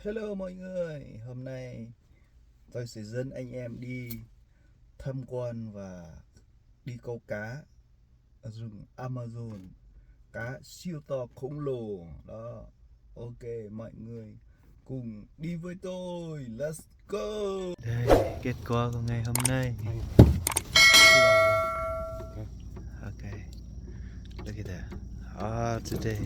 Hello mọi người, hôm nay tôi sẽ dẫn anh em đi tham quan và đi câu cá ở rừng Amazon. Cá siêu to khổng lồ đó. Ok, mọi người cùng đi với tôi. Let's go. Đây, kết quả của ngày hôm nay. Okay, look at that. Today.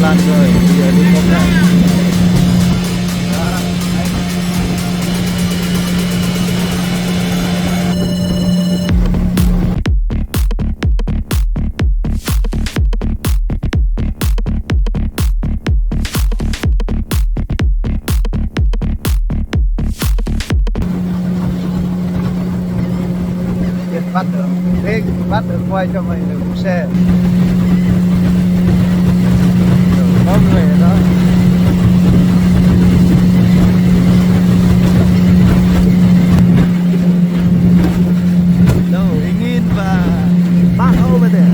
Lan rồi, bây giờ đi câu cá. Bắt được, thế bắt được quay cho mình được xe. Có người ở đó. Đâu, ingin và bác over there.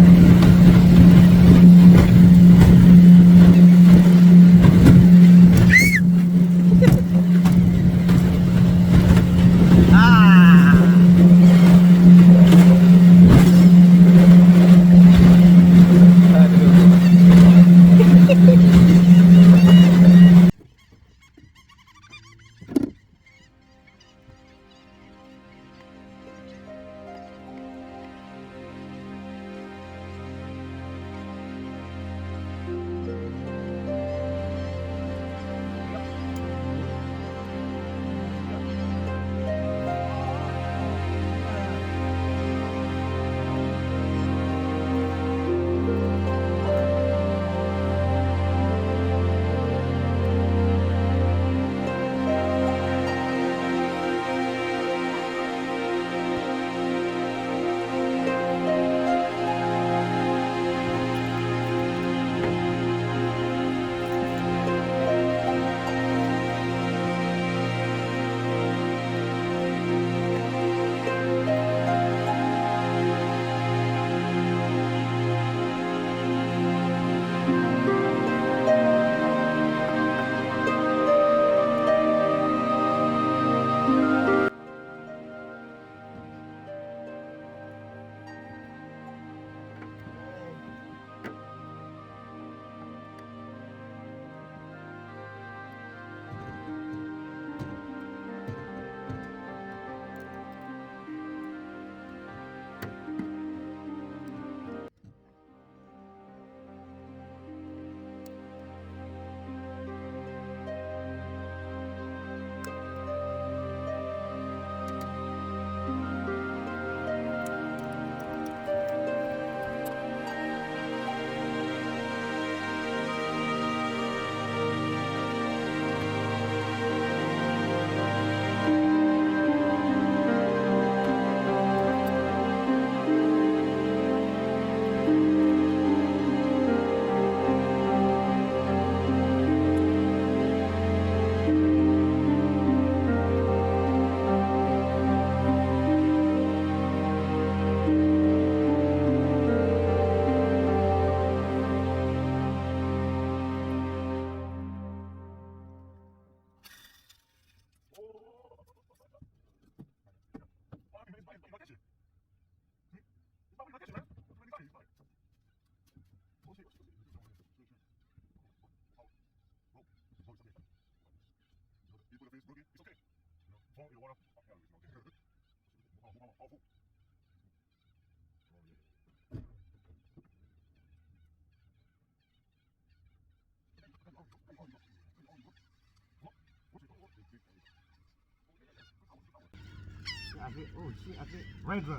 Oh shit, I think red run,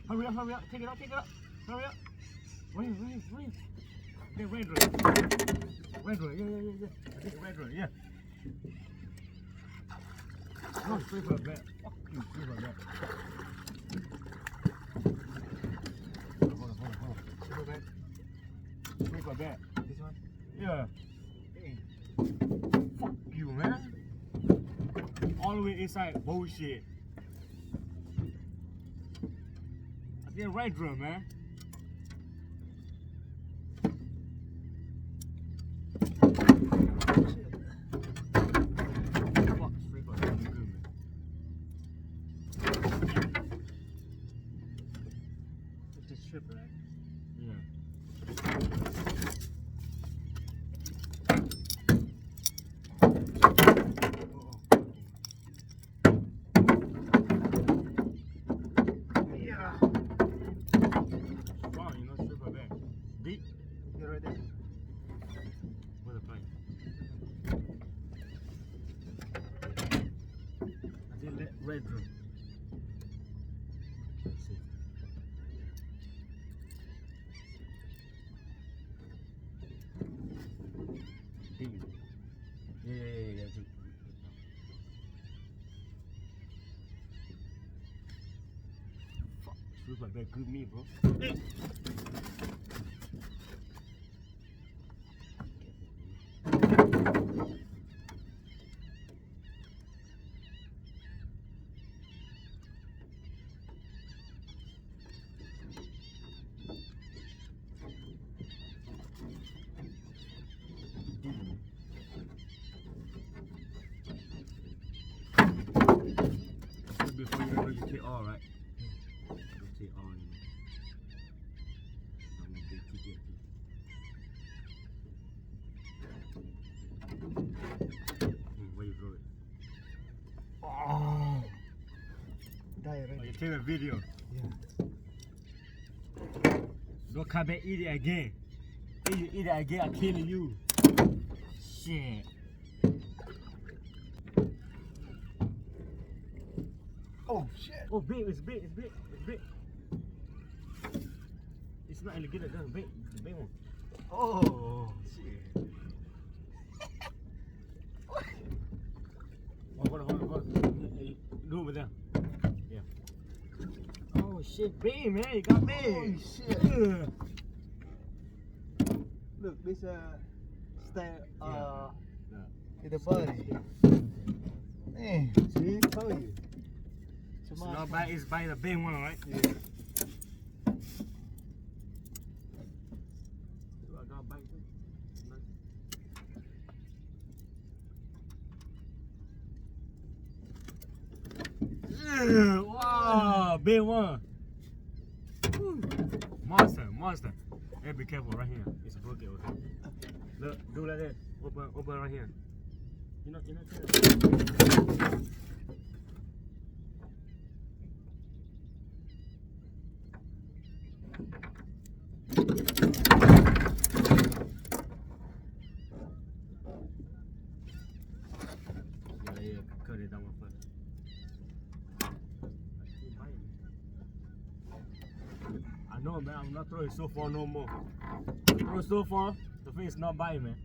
Hurry up, take it out, hurry up. Wait. Okay, red run, yeah. I think red run, yeah. Oh, straight for a bat. Fuck you, straight for a bat. Hold on. Straight for a bat. This one? Yeah. Hey. Fuck you, man. All the way inside, bullshit. I think red drum, man. Fuck, straight for a bat. It's just trip, right? Yeah. Red room. Let's see. Yeah. Fuck, looks like that good meat, bro. Before you know you take all right. You take all, you know. I'm gonna big ticket. Where you throw it? Oh. Die Oh, already. you take a video. Yeah. Don't come back eat it again. If you eat it again, I'm killing you. Shit. Oh shit. Oh, big, it's big. It's not alligator, that's big, the big one. Oh shit. Oh, hold on. Hey, do over there. Yeah. Oh shit, big man, you got big. Holy shit. Yeah. Look, this stay Yeah. in the body. Man, see, I told you. It's not by, it's by the big one, right? Yeah. I got bite too. Yeah, wow, big one. Woo. Monster. Hey, be careful right here. It's a bucket over here. Look, do like that. Open right here. You know. Yeah, cut it down one foot. I know, man. I'm not throwing so far no more. Throw so far, the fish not biting, man.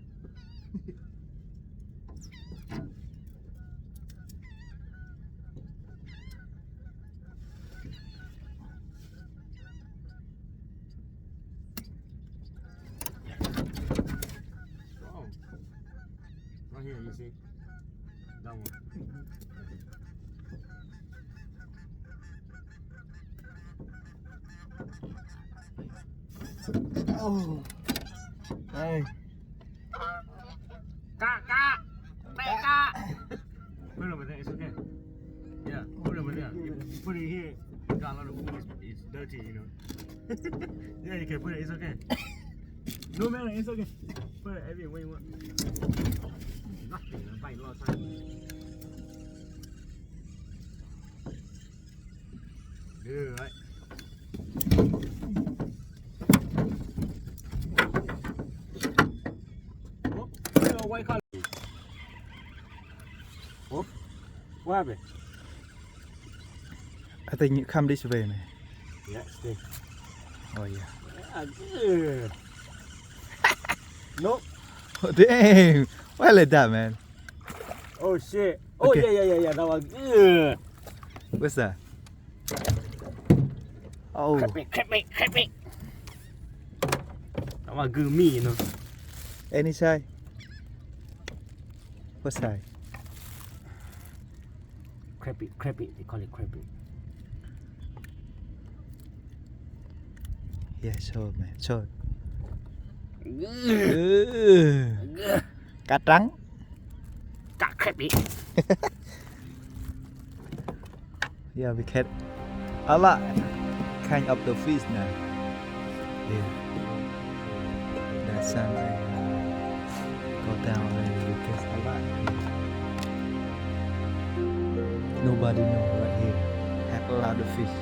Strong. Right here, you see? That one. Oh. Hey. Ka. Put it over there, it's okay. Yeah, put it over there. You put it here, you got a lot of food, it's dirty, you know. Yeah, you can put it, it's okay. No matter, it's okay. Put it everywhere you want. Nothing, I'm biting a lot of time. Đưa đấy. White color. Oh, what happened? I think you come this way, man. Yeah, stay. Oh yeah. Nope. Oh, damn. Why like that, man? Oh shit. Oh Okay. yeah. That was good. What's that? Oh. Crap me. That was good me, you know. Any side? What side? Crappy. They call it crappy. Yeah, show it, man. Show it. Cá trắng. Cá crappy. Yeah, we can a lot kind of the fish now. Yeah. That sun go down and we catch a lot. Nobody know right here. Have a lot of fish.